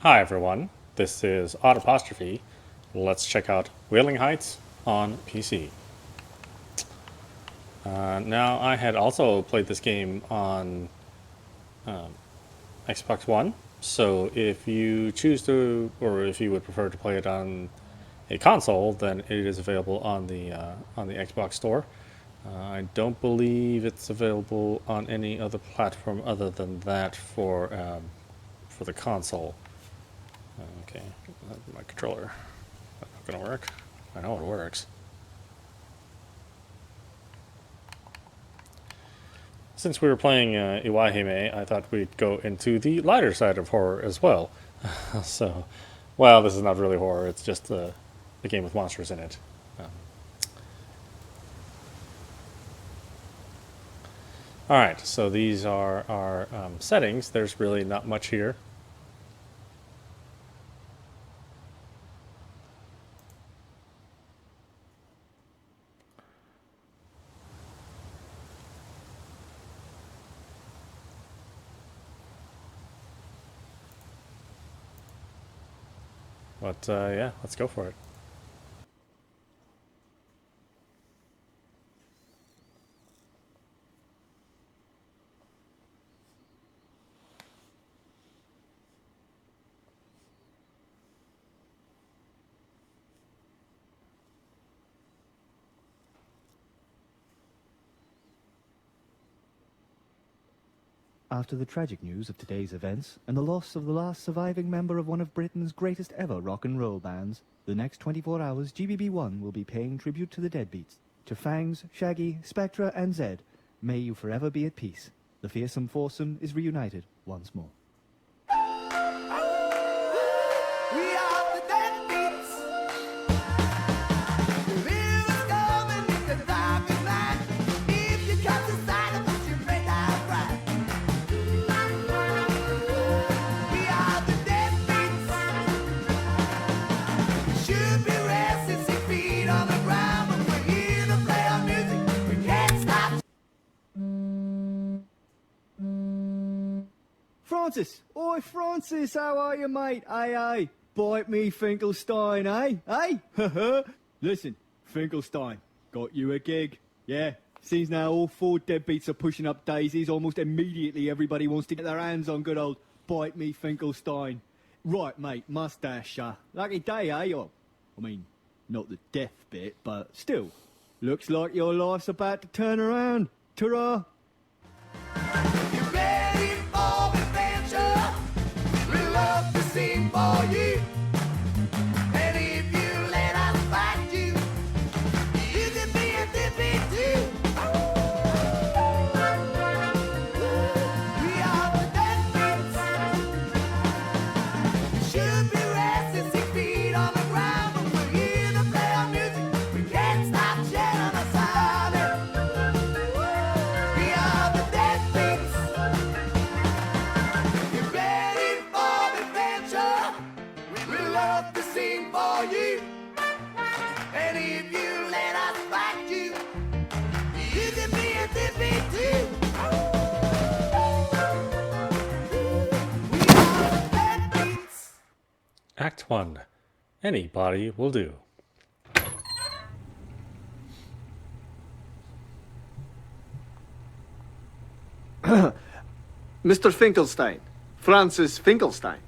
Hi everyone, this is audap. Let's check out Wailing Heights on PC. Now, I had also played this game on Xbox One, so if you choose to, or if you would prefer to play it on a console, then it is available on the Xbox Store. I don't believe it's available on any other platform other than that for the console. Okay, my controller. That's not gonna work. I know it works. Since we were playing Iwahime, I thought we'd go into the lighter side of horror as well. So, well, this is not really horror, it's just a game with monsters in it. Alright, so these are our settings. There's really not much here. But yeah, let's go for it. After the tragic news of today's events and the loss of the last surviving member of one of Britain's greatest ever rock and roll bands, the next 24 hours GBB1 will be paying tribute to the deadbeats. To Fangs, Shaggy, Spectra and Zed, may you forever be at peace. The fearsome foursome is reunited once more. We are the deadbeats. The river's coming in the dark of night. If you come to sight of us, you may die right. We are the deadbeats. We should be resting 6 feet on the ground, but we're here to play our music. We can't stop. Francis! Oi, Francis, how are you, mate? Aye. Bite me, Finkelstein, eh? Listen, Finkelstein, got you a gig. Yeah, seems now all 4 deadbeats are pushing up daisies. Almost immediately everybody wants to get their hands on good old Bite me, Finkelstein. Right, mate, mustache. Lucky day, eh? Or, I mean, not the death bit, but still. Looks like your life's about to turn around. Ta-ra! You ready for adventure? We love to sing for you. And if you let us fight you, you can be a deadbeat too. We are the deadbeats. Should be resting 6 feet on the ground, but we're here to play our music. We can't stop sharing a silent. We are the deadbeats. You ready for adventure? We love to sing for you. And if you let us fight you, you can be a deadbeat too. We are the deadbeats. Act 1. Anybody will do. Mr. Finkelstein. Francis Finkelstein.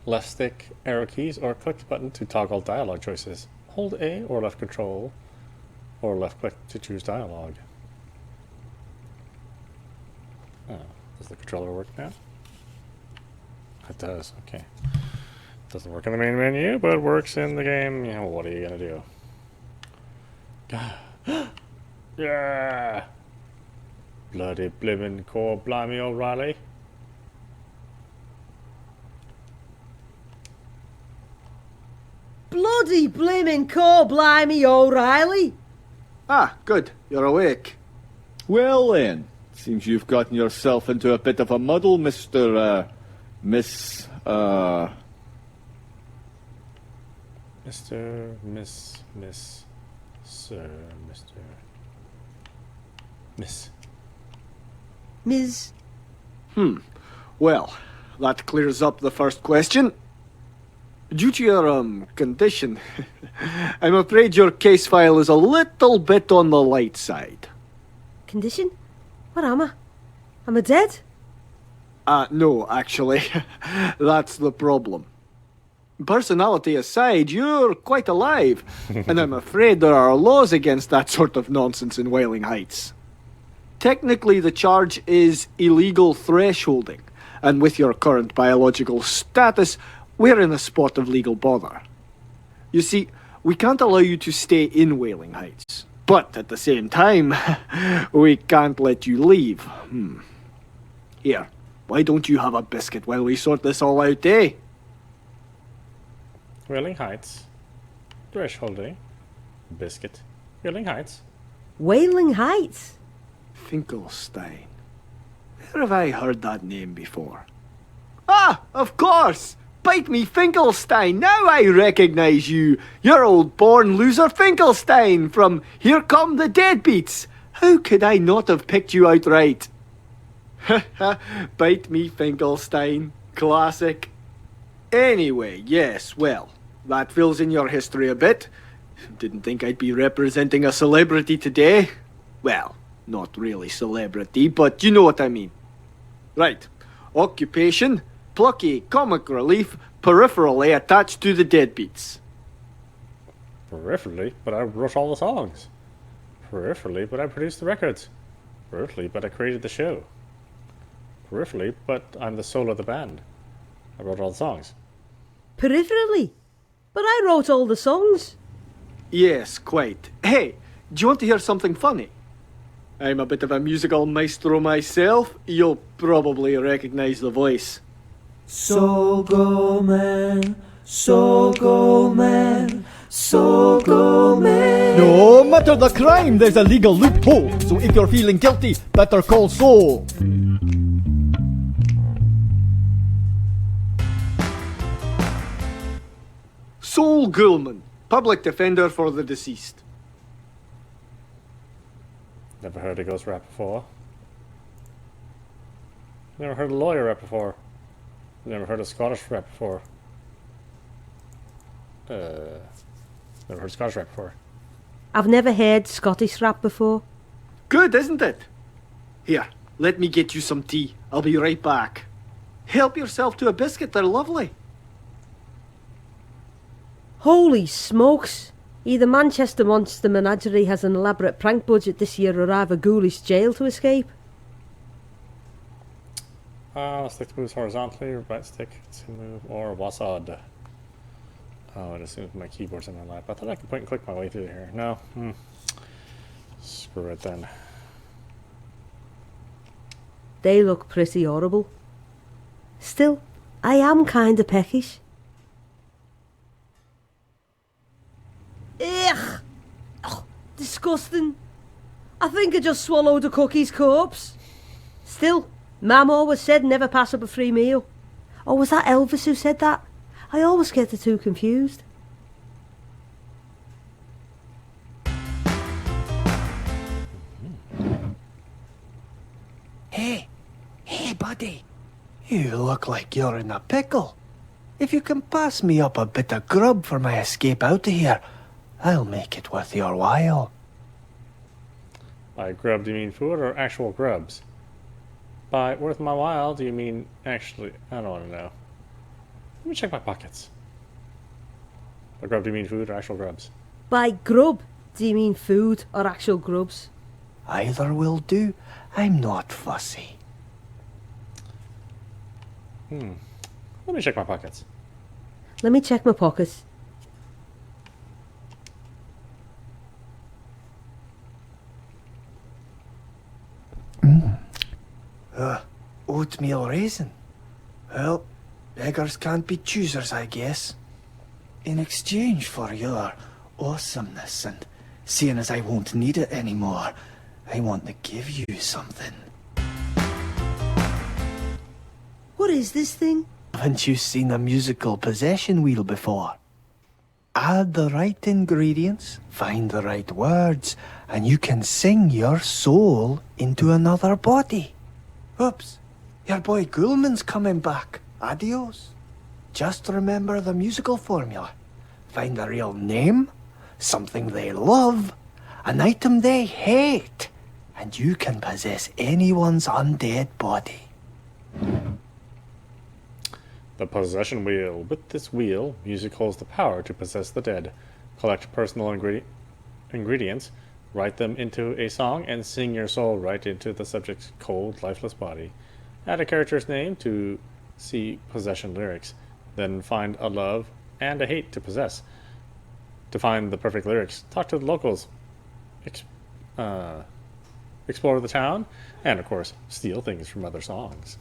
Left stick, arrow keys, or click the button to toggle dialogue choices. Hold A or left control, or left click to choose dialogue. Oh, does the controller work now? It does, okay. Doesn't work in the main menu, but works in the game. Yeah, well, what are you gonna do? Yeah! Bloody blimmin' core blimey O'Reilly. Bloody blimmin' core blimey O'Reilly! Ah, good. You're awake. Well then, seems you've gotten yourself into a bit of a muddle, Mr. Mr. Sir, Mr. Miss. Ms. Well, that clears up the first question. Due to your, condition, I'm afraid your case file is a little bit on the light side. Condition? What am I? Am I dead? No, actually. That's the problem. Personality aside, you're quite alive, and I'm afraid there are laws against that sort of nonsense in Wailing Heights. Technically, the charge is illegal thresholding, and with your current biological status, we're in a spot of legal bother. You see, we can't allow you to stay in Wailing Heights, but at the same time, we can't let you leave. Here, why don't you have a biscuit while we sort this all out, eh? Wailing Heights. Thresholding. Biscuit. Wailing Heights. Wailing Heights? Finkelstein. Where have I heard that name before? Ah, of course! Bite me, Finkelstein! Now I recognize you! You're old born loser Finkelstein from Here Come the Deadbeats! How could I not have picked you out right? Ha ha, bite me, Finkelstein. Classic. Anyway, yes, well, that fills in your history a bit. Didn't think I'd be representing a celebrity today. Well, not really celebrity, but you know what I mean. Right. Occupation, plucky comic relief, peripherally attached to the Deadbeats. Peripherally, but I wrote all the songs. Peripherally, but I produced the records. Peripherally, but I created the show. Peripherally, but I'm the soul of the band. I wrote all the songs. Peripherally? But I wrote all the songs. Yes, quite. Hey, do you want to hear something funny? I'm a bit of a musical maestro myself. You'll probably recognize the voice. So go man, so go man, so go man. No matter the crime, there's a legal loophole. So if you're feeling guilty, better call Soul. Saul Goulman, public defender for the deceased. Never heard a ghost rap before. Never heard a lawyer rap before. Never heard a Scottish rap before. Never heard Scottish rap before. I've never heard Scottish rap before. Good, isn't it? Here, let me get you some tea. I'll be right back. Help yourself to a biscuit, they're lovely. Holy smokes! Either Manchester Monster Menagerie has an elaborate prank budget this year or I have a ghoulish jail to escape. Stick to moves horizontally, or right stick to move, or what's odd? Oh, it assumes my keyboard's in my lap. I thought I could point and click my way through here. No? Screw it then. They look pretty horrible. Still, I am kinda peckish. Ugh! Oh, disgusting. I think I just swallowed a cookie's corpse. Still, Mam always said never pass up a free meal. Or was that Elvis who said that? I always get the two confused. Hey, buddy. You look like you're in a pickle. If you can pass me up a bit of grub for my escape out of here, I'll make it worth your while. By grub, do you mean food or actual grubs? By worth my while, do you mean actually... I don't want to know. Let me check my pockets. By grub, do you mean food or actual grubs? By grub, do you mean food or actual grubs? Either will do. I'm not fussy. Let me check my pockets. Let me check my pockets. Oatmeal raisin. Well, beggars can't be choosers, I guess. In exchange for your awesomeness and seeing as I won't need it anymore, I want to give you something. What is this thing? Haven't you seen a musical possession wheel before? Add the right ingredients, find the right words, and you can sing your soul into another body. Oops, your boy Goulman's coming back. Adios. Just remember the musical formula. Find a real name, something they love, an item they hate, and you can possess anyone's undead body. The possession wheel. With this wheel, music holds the power to possess the dead. Collect personal ingredients, write them into a song, and sing your soul right into the subject's cold, lifeless body. Add a character's name to see possession lyrics. Then find a love and a hate to possess. To find the perfect lyrics, talk to the locals, explore the town, and of course, steal things from other songs.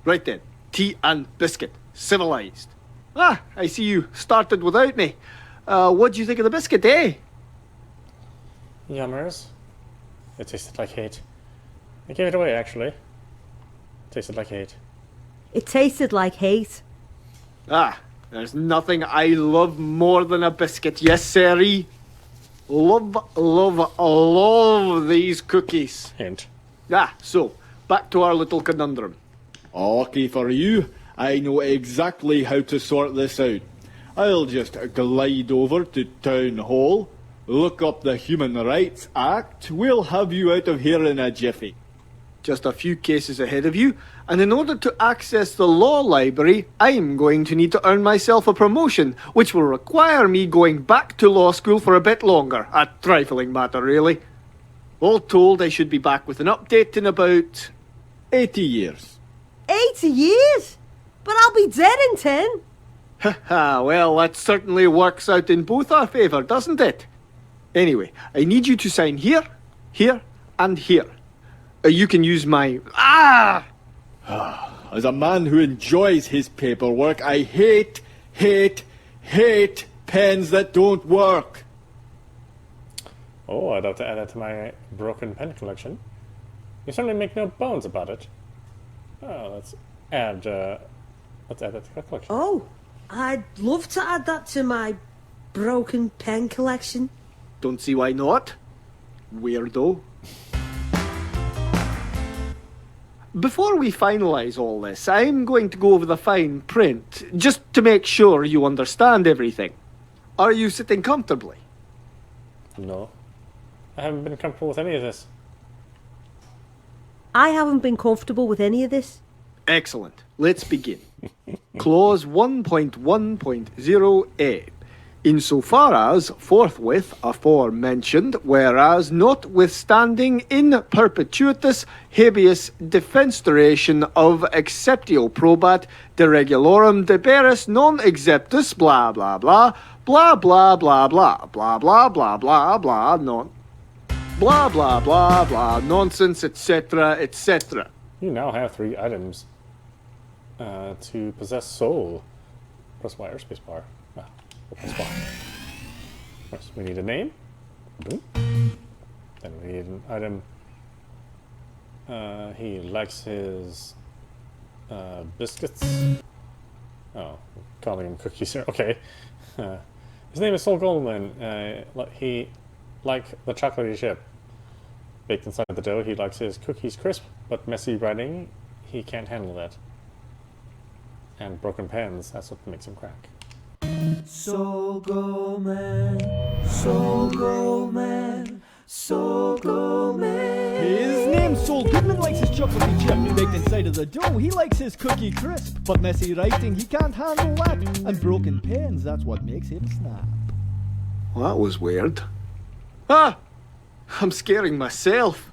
Right then, tea and biscuit, civilized. Ah, I see you started without me. What do you think of the biscuit, eh? Yummers. It tasted like hate. I gave it away, actually. Tasted like hate. It tasted like hate. Ah, there's nothing I love more than a biscuit, yes, sirree. Love, love, love these cookies. Hint. Ah, so, back to our little conundrum. Okay for you. I know exactly how to sort this out. I'll just glide over to Town Hall, look up the Human Rights Act. We'll have you out of here in a jiffy. Just a few cases ahead of you, and in order to access the law library, I'm going to need to earn myself a promotion, which will require me going back to law school for a bit longer. A trifling matter, really. All told, I should be back with an update in about 80 years. 80 years? But I'll be dead in 10. Haha, well, that certainly works out in both our favour, doesn't it? Anyway, I need you to sign here, here, and here. You can use my... Ah! As a man who enjoys his paperwork, I hate pens that don't work. Oh, I'd have to add that to my broken pen collection. You certainly make no bones about it. Oh, let's add that to the collection. Oh, I'd love to add that to my broken pen collection. Don't see why not. Weirdo. Before we finalise all this, I'm going to go over the fine print, just to make sure you understand everything. Are you sitting comfortably? No. I haven't been comfortable with any of this. I haven't been comfortable with any of this. Excellent. Let's begin. Clause 1.1.0a. Insofar as forthwith aforementioned, whereas notwithstanding in perpetuitus habeas defenestration of exceptio probat de regulorum deberis non exceptus blah blah blah blah blah blah blah blah blah blah blah blah non blah blah blah blah nonsense etc etc. You now have 3 items to possess soul. Press Y or space bar. Ah, press Y. First, we need a name. Boom. Then we need an item. He likes his biscuits. Oh, calling him cookies here. Okay. His name is Sol Goldman. He like the chocolatey chip. Baked inside the dough, he likes his cookies crisp, but messy writing, he can't handle that. And broken pens, that's what makes him crack. Soul Goldman, Soul Goldman, Soul Goldman. His name's Saul Goodman, likes his chocolatey chip baked inside of the dough. He likes his cookie crisp, but messy writing, he can't handle that. And broken pens, that's what makes him snap. Well, that was weird. Ah! I'm scaring myself.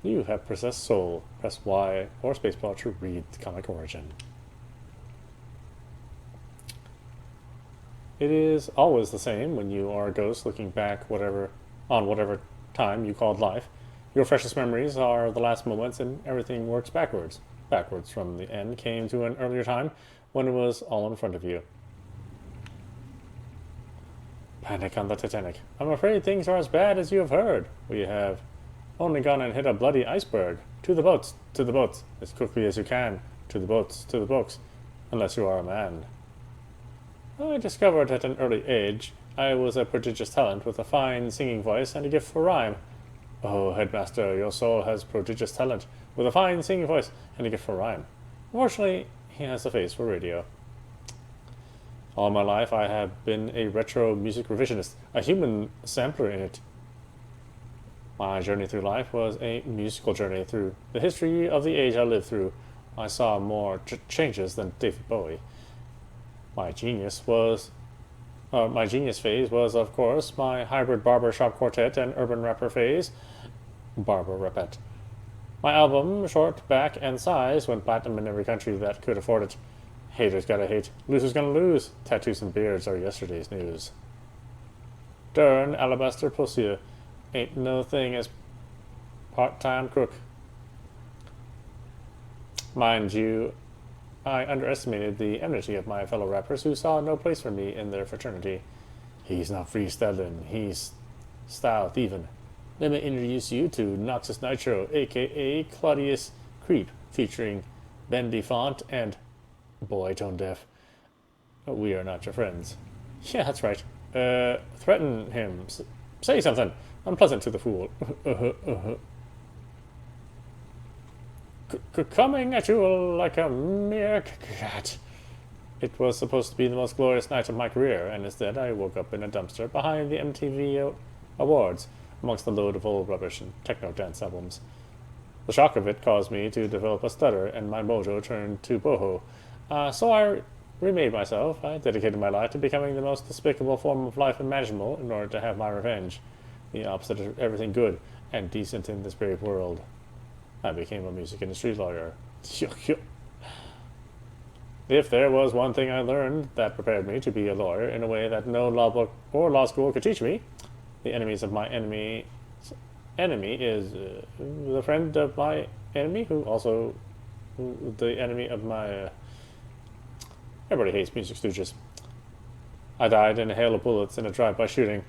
You have possessed soul. Press Y or spacebar to read the comic origin. It is always the same when you are a ghost looking back on whatever time you called life. Your freshest memories are the last moments and everything works backwards. Backwards from the end came to an earlier time when it was all in front of you. Panic on the Titanic. I'm afraid things are as bad as you have heard. We have only gone and hit a bloody iceberg. To the boats, as quickly as you can. To the boats, unless you are a man. I discovered at an early age I was a prodigious talent with a fine singing voice and a gift for rhyme. Oh, headmaster, your soul has prodigious talent, with a fine singing voice and a gift for rhyme. Unfortunately, he has a face for radio. All my life, I have been a retro music revisionist, a human sampler in it. My journey through life was a musical journey through the history of the age I lived through. I saw more changes than David Bowie. My genius phase was, of course, my hybrid barbershop quartet and urban rapper phase, Barber Repet. My album, Short, Back, and Size, went platinum in every country that could afford it. Haters gotta hate, losers gonna lose. Tattoos and beards are yesterday's news. Dern, alabaster pussy, ain't no thing as part-time crook. Mind you, I underestimated the enmity of my fellow rappers who saw no place for me in their fraternity. He's not freestyling, he's style thieving. Let me introduce you to Noxus Nitro, aka Claudius Creep, featuring Bendy Font and Boy Tone Deaf. We are not your friends. Yeah, that's right. Threaten him. Say something unpleasant to the fool. Coming at you like a meerkat. It was supposed to be the most glorious night of my career, and instead I woke up in a dumpster behind the MTV Awards, amongst a load of old rubbish and techno dance albums. The shock of it caused me to develop a stutter, and my mojo turned to boho. So I remade myself. I dedicated my life to becoming the most despicable form of life imaginable in order to have my revenge, the opposite of everything good and decent in this brave world. I became a music industry lawyer. If there was one thing I learned that prepared me to be a lawyer in a way that no law book or law school could teach me, the enemies of my enemy is the friend of my enemy, the enemy of my... everybody hates music stooges. I died in a hail of bullets in a drive-by shooting,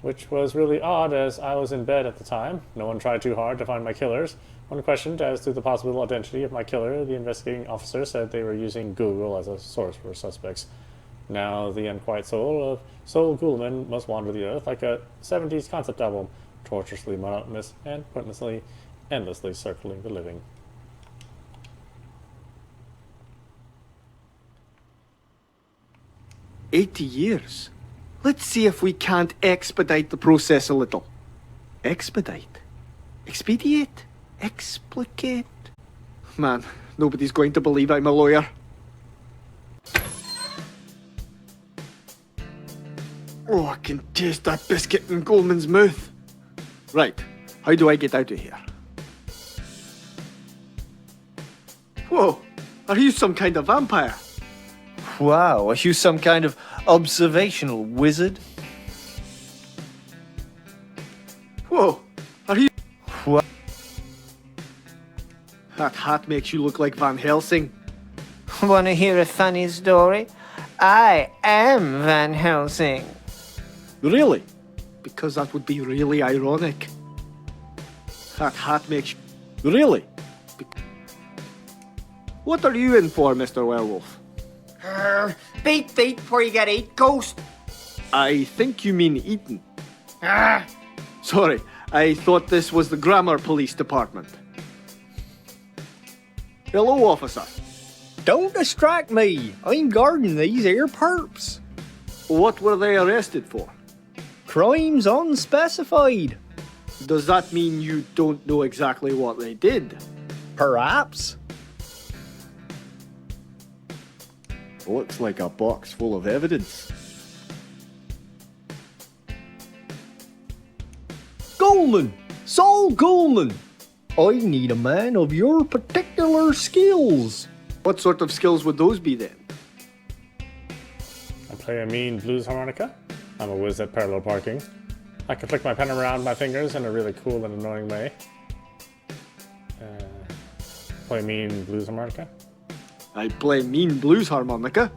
which was really odd as I was in bed at the time. No one tried too hard to find my killers. When questioned as to the possible identity of my killer, the investigating officer said they were using Google as a source for suspects. Now the unquiet soul of Saul Goulman must wander the earth like a 70s concept album, tortuously monotonous and pointlessly, endlessly circling the living. "80 years. Let's see if we can't expedite the process a little." Expedite? Expedite? Explicate? Man, nobody's going to believe I'm a lawyer. Oh, I can taste that biscuit in Goldman's mouth. Right, how do I get out of here? Whoa, are you some kind of vampire? Wow, are you some kind of observational wizard? Whoa, are you... What? That hat makes you look like Van Helsing. Wanna hear a funny story? I am Van Helsing. Really? Because that would be really ironic. That hat makes you... Really? What are you in for, Mr. Werewolf? Beat before you get eat, ghost. I think you mean eaten. Sorry, I thought this was the Grammar Police Department. Hello, officer. Don't distract me. I'm guarding these here perps. What were they arrested for? Crimes unspecified. Does that mean you don't know exactly what they did? Perhaps. Looks like a box full of evidence. Goldman! Saul Goldman! I need a man of your particular skills. What sort of skills would those be then? I play a mean blues harmonica. I'm a whiz at parallel parking. I can flick my pen around my fingers in a really cool and annoying way. Play a mean blues harmonica. I play mean blues harmonica.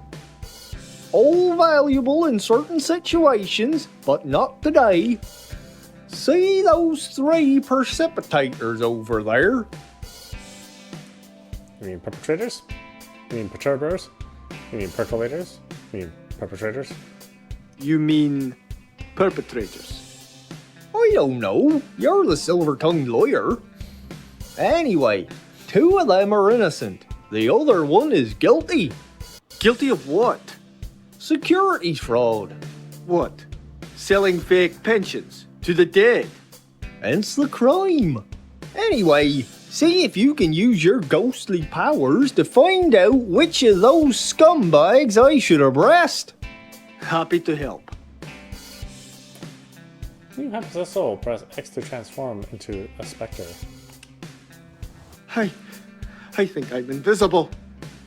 All valuable in certain situations, but not today. See those 3 precipitators over there? You mean perpetrators? You mean perturbers? You mean percolators? You mean perpetrators? You mean perpetrators? I don't know. You're the silver-tongued lawyer. Anyway, 2 of them are innocent. The other one is guilty. Guilty of what? Securities fraud. What? Selling fake pensions to the dead? Hence the crime. Anyway, see if you can use your ghostly powers to find out which of those scumbags I should arrest. Happy to help. You have the soul. Press X to transform into a specter. I think I'm invisible.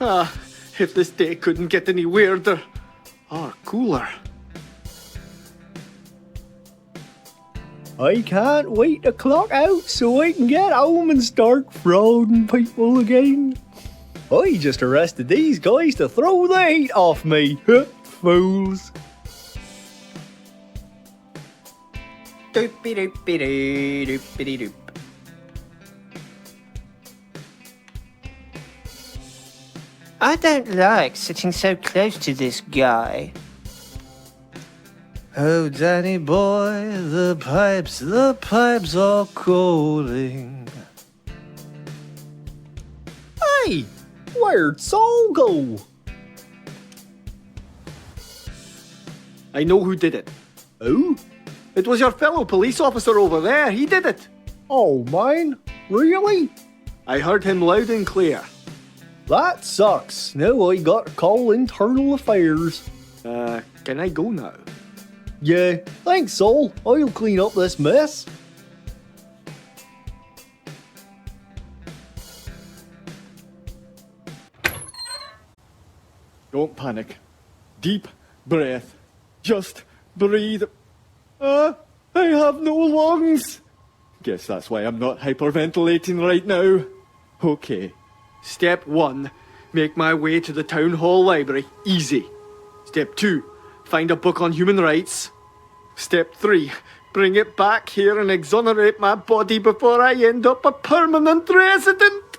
If this day couldn't get any weirder or cooler. I can't wait to clock out so I can get home and start frauding people again. I just arrested these guys to throw the heat off me. Fools. Doopy-doopy-doo, doopy-doop. I don't like sitting so close to this guy. Oh, Danny boy, the pipes are calling. Hey, where'd Saul go? I know who did it. Who? It was your fellow police officer over there. He did it. Oh, mine? Really? I heard him loud and clear. That sucks. Now I got to call internal affairs. Can I go now? Yeah, thanks, Saul. I'll clean up this mess. Don't panic. Deep breath. Just breathe. I have no lungs. Guess that's why I'm not hyperventilating right now. Okay. Step 1, make my way to the town hall library. Easy. Step 2, find a book on human rights. Step 3, bring it back here and exonerate my body before I end up a permanent resident.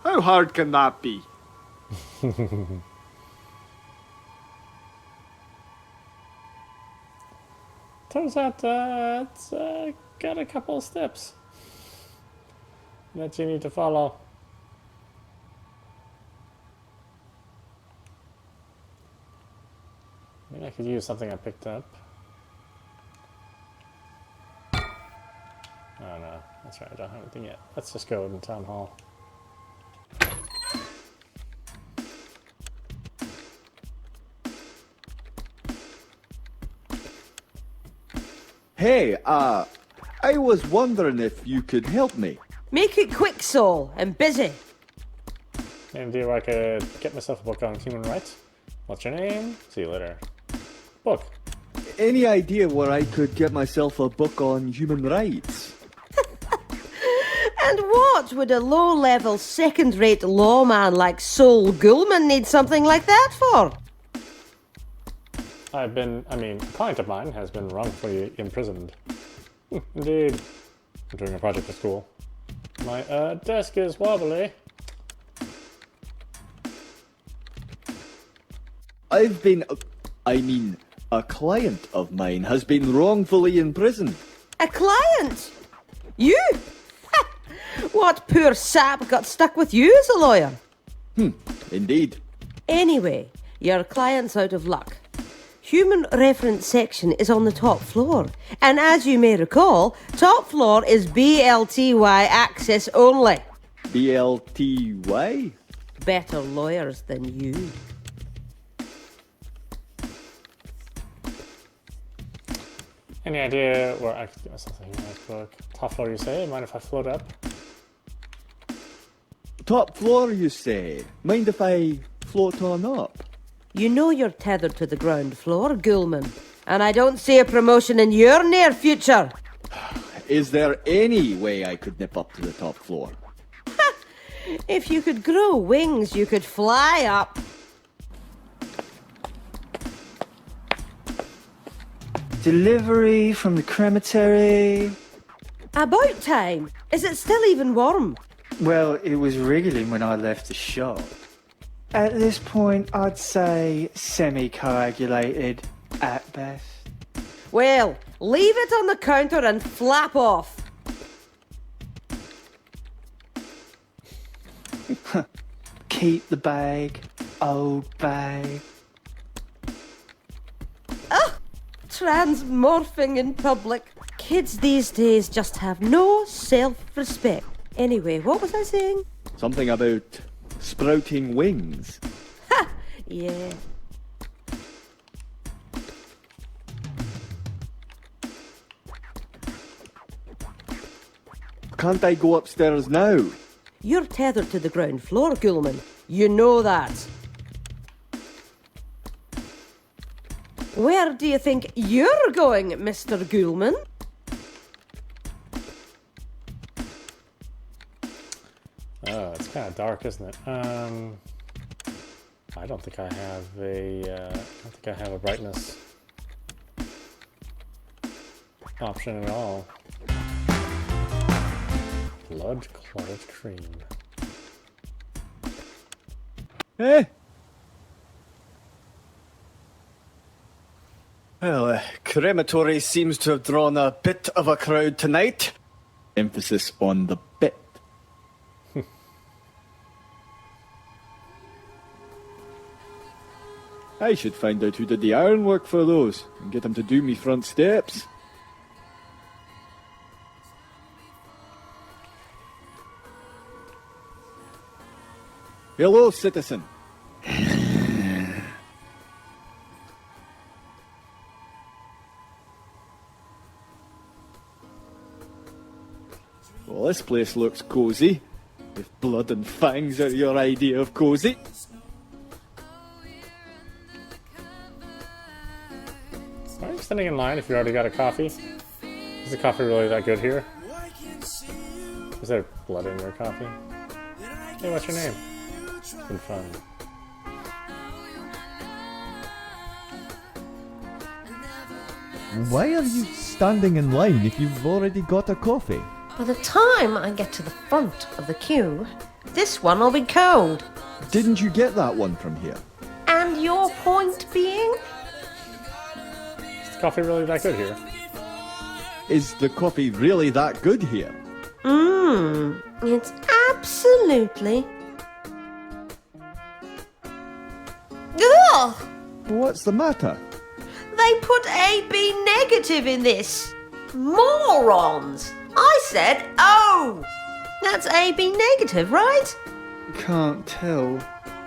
How hard can that be? Turns out it's got a couple of steps that you need to follow. Maybe I could use something I picked up. Oh no, that's right, I don't have anything yet. Let's just go in the town hall. Hey, I was wondering if you could help me. Make it quick, Saul. I'm busy. Maybe I could get myself a book on human rights. What's your name? See you later. Book. Any idea where I could get myself a book on human rights? And what would a low-level, second-rate lawman like Sol Goulman need something like that for? A client of mine has been wrongfully imprisoned. Indeed. I'm doing a project at school. My desk is wobbly. A client of mine has been wrongfully imprisoned. A client? You? What poor sap got stuck with you as a lawyer? Indeed. Anyway, your client's out of luck. Human reference section is on the top floor. And as you may recall, top floor is BLTY access only. BLTY? Better lawyers than you. Any idea where I could get myself a human rights book? Top floor, you say? Mind if I float up? Top floor, you say? Mind if I float on up? You know you're tethered to the ground floor, Goulman. And I don't see a promotion in your near future. Is there any way I could nip up to the top floor? If you could grow wings, you could fly up. Delivery from the crematory. About time. Is it still even warm? Well, it was wriggling when I left the shop. At this point, I'd say semi-coagulated at best. Well, Leave it on the counter and flap off. Keep the bag, old bag. Transmorphing in public. Kids these days just have no self-respect. Anyway, what was I saying? Something about sprouting wings. Yeah. Can't I go upstairs now? You're tethered to the ground floor, Ghoulman. You know that. Where do you think you're going, Mr. Ghoulman? Oh, it's kind of dark, isn't it? I don't think I have a brightness option at all. Blood clotted cream. Eh? Well, crematory seems to have drawn a bit of a crowd tonight. Emphasis on the bit. I should find out who did the ironwork for those and get them to do me front steps. Hello, citizen. Well, this place looks cosy. If blood and fangs are your idea of cosy. Why are you standing in line if you already got a coffee? Is the coffee really that good here? Is there blood in your coffee? Hey, what's your name? It's been fun. Why are you standing in line if you've already got a coffee? By the time I get to the front of the queue, this one will be cold. Didn't you get that one from here? And your point being? Is the coffee really that good here? Is the coffee really that good here? It's absolutely... Ugh! What's the matter? They put AB negative in this. Morons! I said O! That's AB negative, right? Can't tell.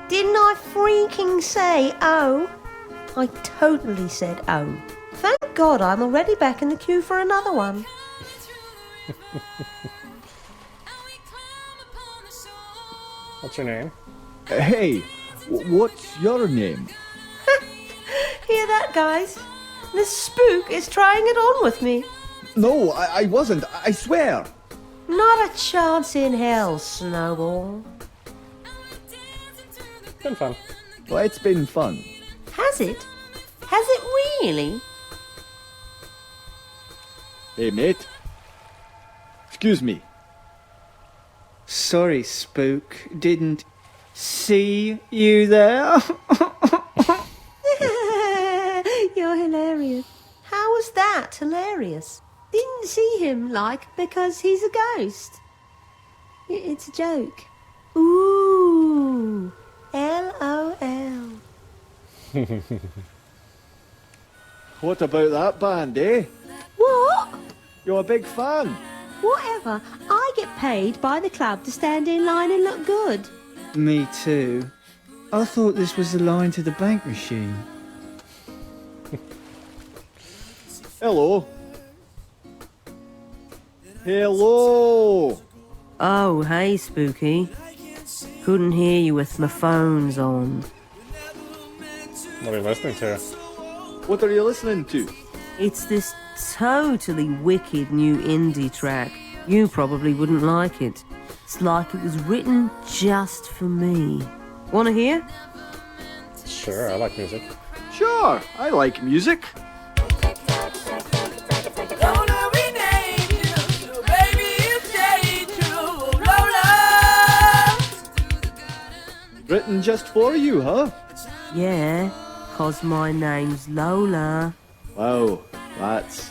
Didn't I freaking say O? I totally said O. Thank God I'm already back in the queue for another one. What's your name? Hey, what's your name? Hear that, guys? The spook is trying it on with me. No, I wasn't. I swear. Not a chance in hell, Snowball. Been fun. Well, it's been fun. Has it? Has it really? Hey, mate. Excuse me. Sorry, Spook. Didn't see you there. You're hilarious. How was that hilarious? Didn't see him, because he's a ghost. It's a joke. Ooh. LOL. What about that band, eh? What? You're a big fan. Whatever. I get paid by the club to stand in line and look good. Me too. I thought this was the line to the bank machine. Hello. Hello. Oh, hey, Spooky. Couldn't hear you with my phones on. What are you listening to? What are you listening to? It's this totally wicked new indie track. You probably wouldn't like it. It's like it was written just for me. Wanna hear? Sure, I like music. Sure, I like music. Gonna rename you, baby, it's day to roller. Written just for you, huh? Yeah, 'cause my name's Lola. Wow, that's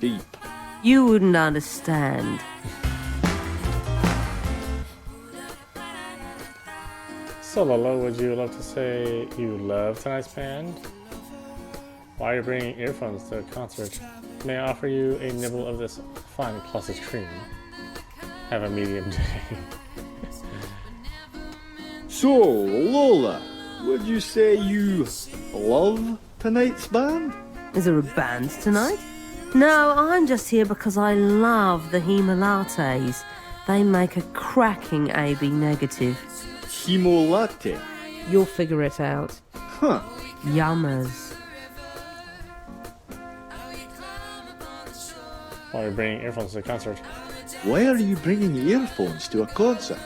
deep. You wouldn't understand. So, Lolo, would you love to say you love tonight's band? Why are you bringing earphones to a concert? May I offer you a nibble of this fine clotted cream? Have a medium day. So, Lola, would you say you love tonight's band? Is there a band tonight? No, I'm just here because I love the Hemolates. They make a cracking AB negative. Hemo latte. You'll figure it out. Huh. Yummers. Why are you bringing earphones to the concert? Why are you bringing earphones to a concert?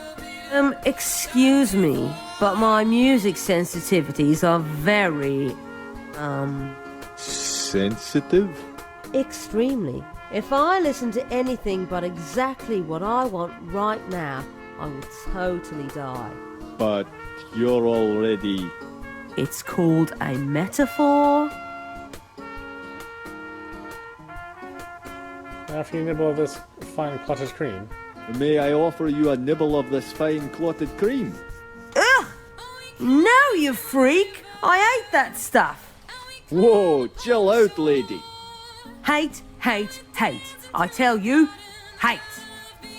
Excuse me, but my music sensitivities are very, Sensitive? extremely. If I listen to anything but exactly what I want right now, I will totally die. But you're already... It's called a metaphor. After you nibble of this fine clotted cream. May I offer you a nibble of this fine clotted cream? Ugh! No, you freak! I hate that stuff. Whoa, chill out, lady. Hate, hate, hate. I tell you, hate.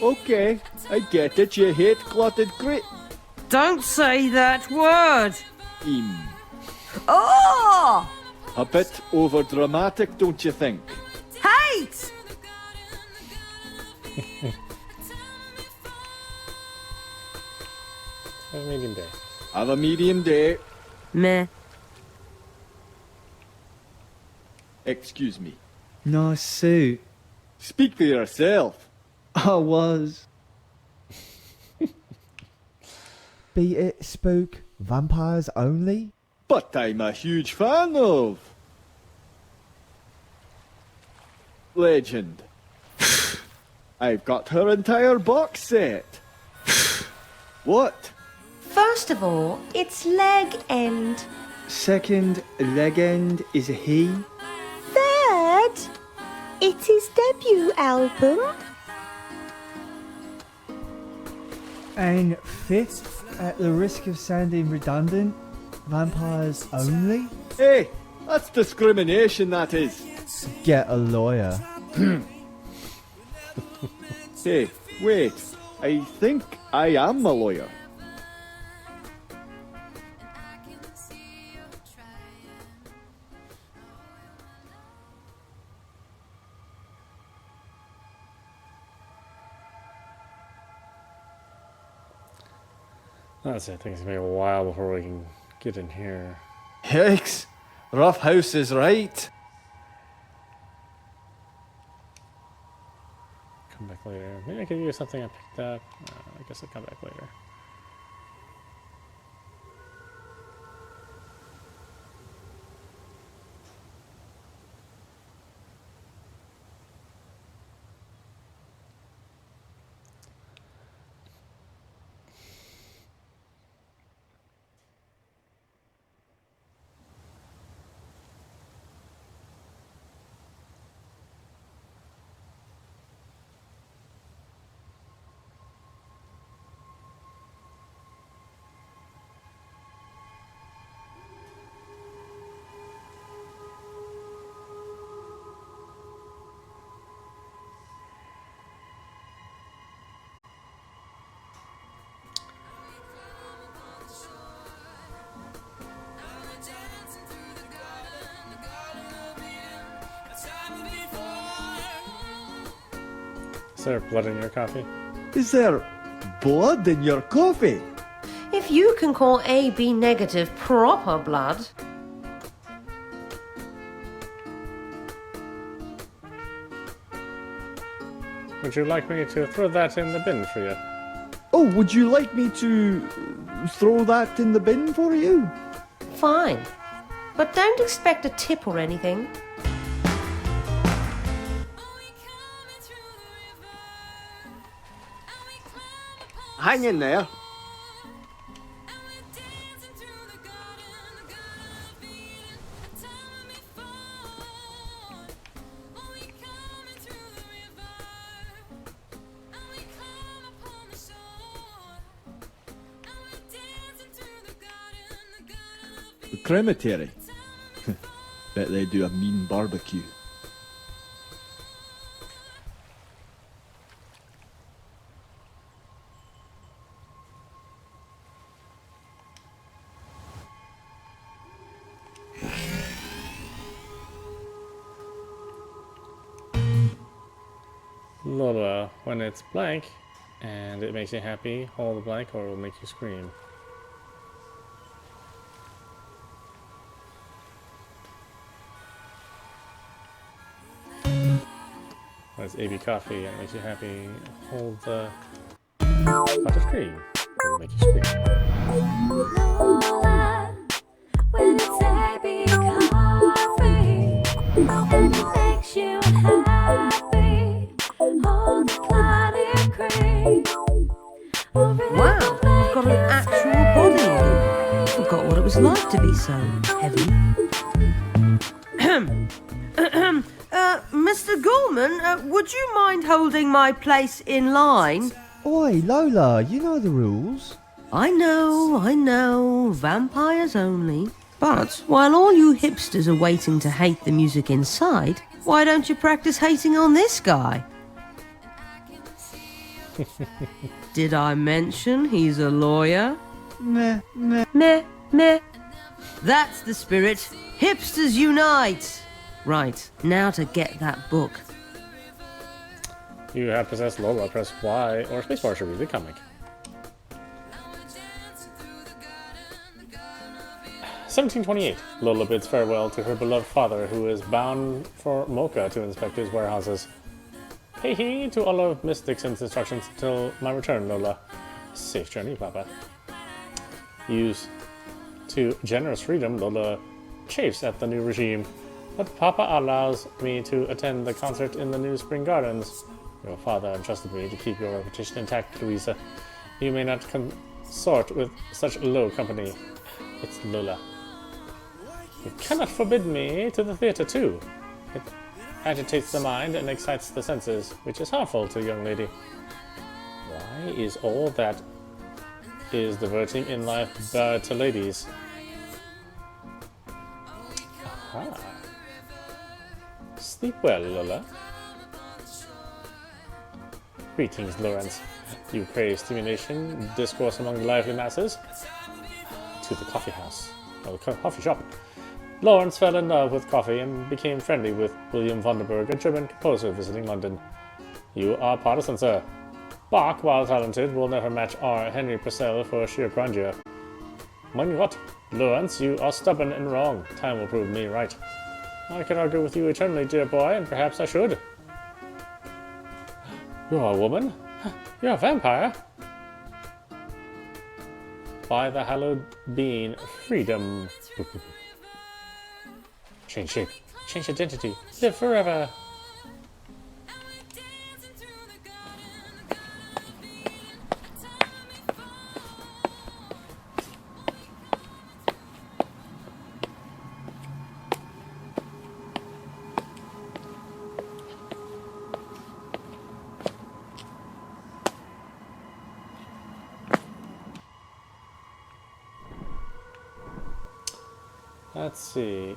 Okay, I get it, you hate clotted cream. Don't say that word. Oh! A bit over dramatic, don't you think? Hate! Have a medium day. Have a medium day. Meh. Excuse me. Nice suit. Speak for yourself. I was. Beat it, spook. Vampires only? But I'm a huge fan of... Legend. I've got her entire box set. What? First of all, it's leg end. Second, legend is he. Third, it's his debut album. And fifth, at the risk of sounding redundant, vampires only? Hey, that's discrimination, that is. Get a lawyer. Hey, wait. I think I am a lawyer. That's it. I think it's going to be a while before we can get in here. Yikes. Rough House is right. Come back later. Maybe I could use something I picked up. I guess I'll come back later. Is there blood in your coffee? Is there blood in your coffee? If you can call AB negative proper blood. Would you like me to throw that in the bin for you? Oh, would you like me to throw that in the bin for you? Fine. But don't expect a tip or anything. Hang in there. crematory. Bet they do a mean barbecue. Lola, when it's blank and it makes you happy, hold the blank or it will make you scream. When it's AB coffee and it makes you happy, hold the buttercream cream. It will make you scream. When it's happy coffee and it makes you happy, hold the cloudy cream. Wow, I've got an actual body on. Forgot what it was like to be so heavy. Mr. Gorman, would you mind holding my place in line? Oi, Lola, you know the rules. I know, vampires only. But while all you hipsters are waiting to hate the music inside, why don't you practice hating on this guy? Did I mention he's a lawyer? Meh, meh. Meh, meh. That's the spirit. Hipsters unite! Right, now to get that book. You have possessed Lola, press Y or spacebar to read the comic. 1728. Lola bids farewell to her beloved father, who is bound for Mocha to inspect his warehouses. Pay heed to all of Miss Dixon's instructions until my return, Lola. Safe journey, Papa. Use to generous freedom, Lola chafes at the new regime, but Papa allows me to attend the concert in the new spring gardens. Your father entrusted me to keep your reputation intact, Louisa. You may not consort with such low company. It's Lola. You cannot forbid me to the theatre, too. It agitates the mind and excites the senses, which is harmful to a young lady. Why is all that is diverting in life bad to ladies? Aha. Sleep well, Lola. Greetings, Lawrence. You crave stimulation, discourse among the lively masses? To the coffee house, or the coffee shop. Lawrence fell in love with coffee and became friendly with William Vandenberg, a German composer visiting London. You are partisan, sir. Bach, while talented, will never match our Henry Purcell for sheer grandeur. Mein Gott, Lawrence, you are stubborn and wrong. Time will prove me right. I can argue with you eternally, dear boy, and perhaps I should. You're a woman? You're a vampire? By the hallowed being, freedom. Change shape, change identity, live forever. Let's see.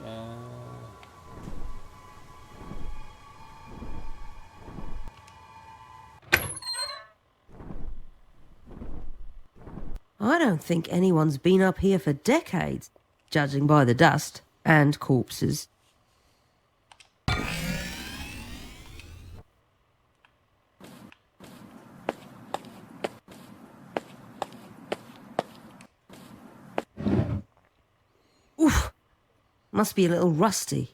I don't think anyone's been up here for decades, judging by the dust and corpses. Oof! Must be a little rusty.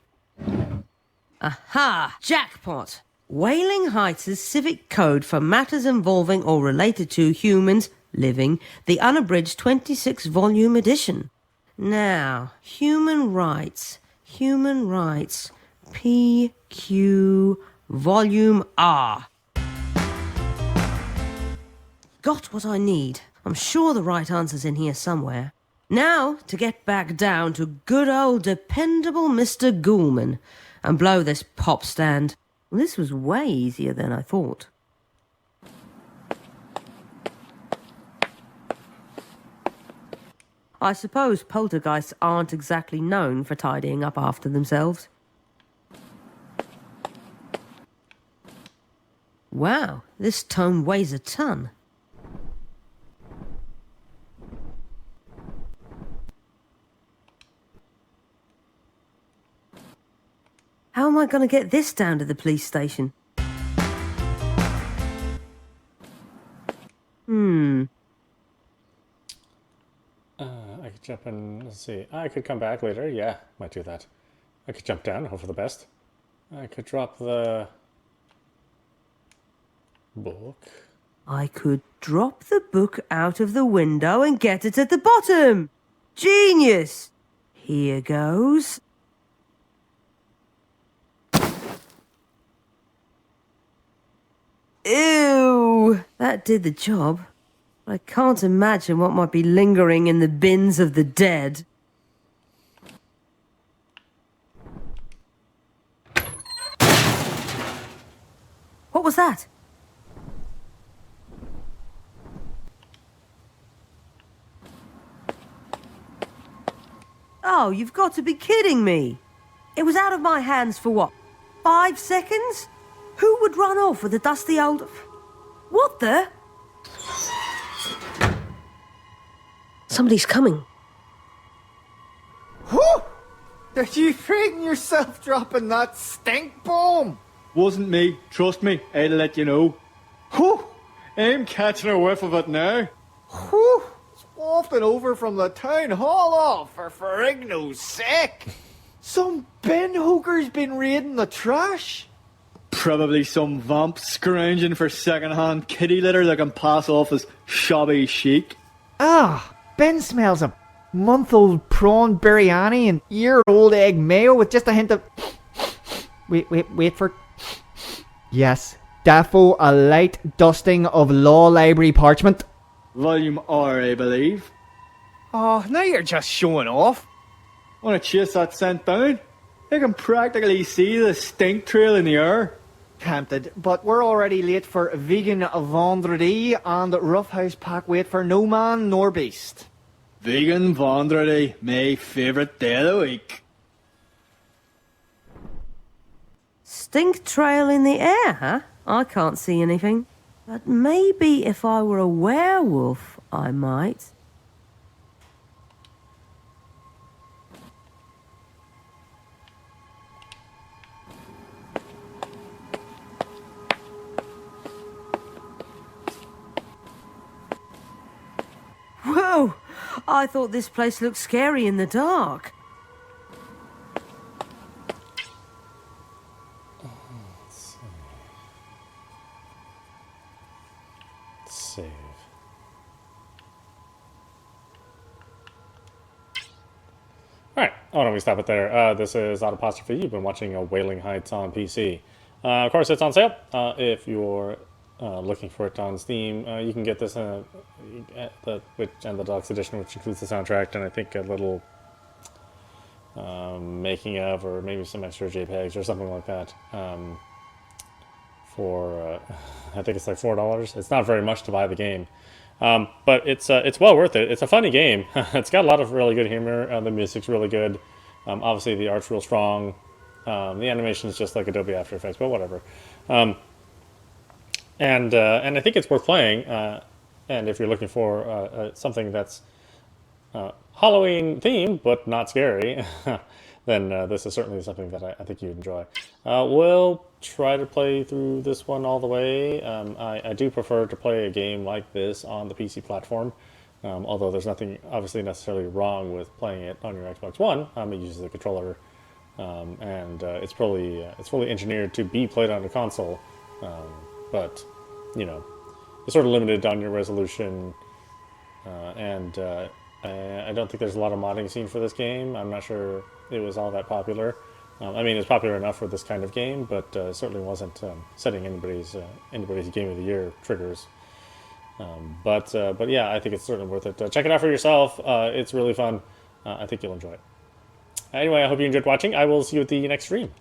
Aha! Jackpot! Wailing Heights' Civic Code for Matters Involving or Related to Humans Living, the unabridged 26-volume edition. Now, human rights, PQ, Volume R. Got what I need. I'm sure the right answer's in here somewhere. Now, to get back down to good old dependable Mr. Ghoulman and blow this pop stand. This was way easier than I thought. I suppose poltergeists aren't exactly known for tidying up after themselves. Wow, this tome weighs a ton. How am I going to get this down to the police station? I could jump in, let's see. I could come back later, yeah, might do that. I could jump down, hope for the best. I could drop the book. I could drop the book out of the window and get it at the bottom. Genius! Here goes. Ew! That did the job. I can't imagine what might be lingering in the bins of the dead. What was that? Oh, you've got to be kidding me. It was out of my hands for what, 5 seconds? Who would run off with a dusty old... What the? Somebody's coming. Whew! Did you frighten yourself dropping that stink bomb? Wasn't me, trust me, I'll let you know. Whew! I'm catching a whiff of it now. Whew! It's wafting over from the town hall off for Ferrigno's sake. Some bin hooker's been raiding the trash. Probably some vamp scrounging for second-hand kitty litter that can pass off as shabby chic. Ah, Ben smells a month-old prawn biryani and year-old egg mayo with just a hint of... Wait for... Yes, defo a light dusting of law library parchment. Volume R, I believe. Oh, now you're just showing off. Want to chase that scent down? I can practically see the stink trail in the air. Tempted, but we're already late for vegan vendredi and roughhouse pack wait for no man nor beast. Vegan Vendredi, my favourite day of the week. Stink trail in the air, huh? I can't see anything. But maybe if I were a werewolf, I might. Whoa! I thought this place looked scary in the dark. Save. Alright, why don't we stop it there? This is audap. You've been watching Wailing Heights on PC. Of course, it's on sale. If you're looking for it on Steam, you can get this and the deluxe edition, which includes the soundtrack and I think a little making of, or maybe some extra JPEGs or something like that. For I think it's like $4. It's not very much to buy the game, but it's well worth it. It's a funny game. It's got a lot of really good humor. The music's really good. Obviously, the art's real strong. The animation is just like Adobe After Effects, but whatever. And I think it's worth playing. And if you're looking for something that's Halloween themed but not scary, then this is certainly something that I think you'd enjoy. We'll try to play through this one all the way. I do prefer to play a game like this on the PC platform, although there's nothing obviously necessarily wrong with playing it on your Xbox One. It uses a controller, and it's fully engineered to be played on a console, but you know, it's sort of limited on your resolution, and I don't think there's a lot of modding scene for this game. I'm not sure it was all that popular. I mean, it's popular enough for this kind of game, but certainly wasn't setting anybody's Game of the Year triggers. But yeah, I think it's certainly worth it. Check it out for yourself. It's really fun. I think you'll enjoy it. Anyway, I hope you enjoyed watching. I will see you at the next stream.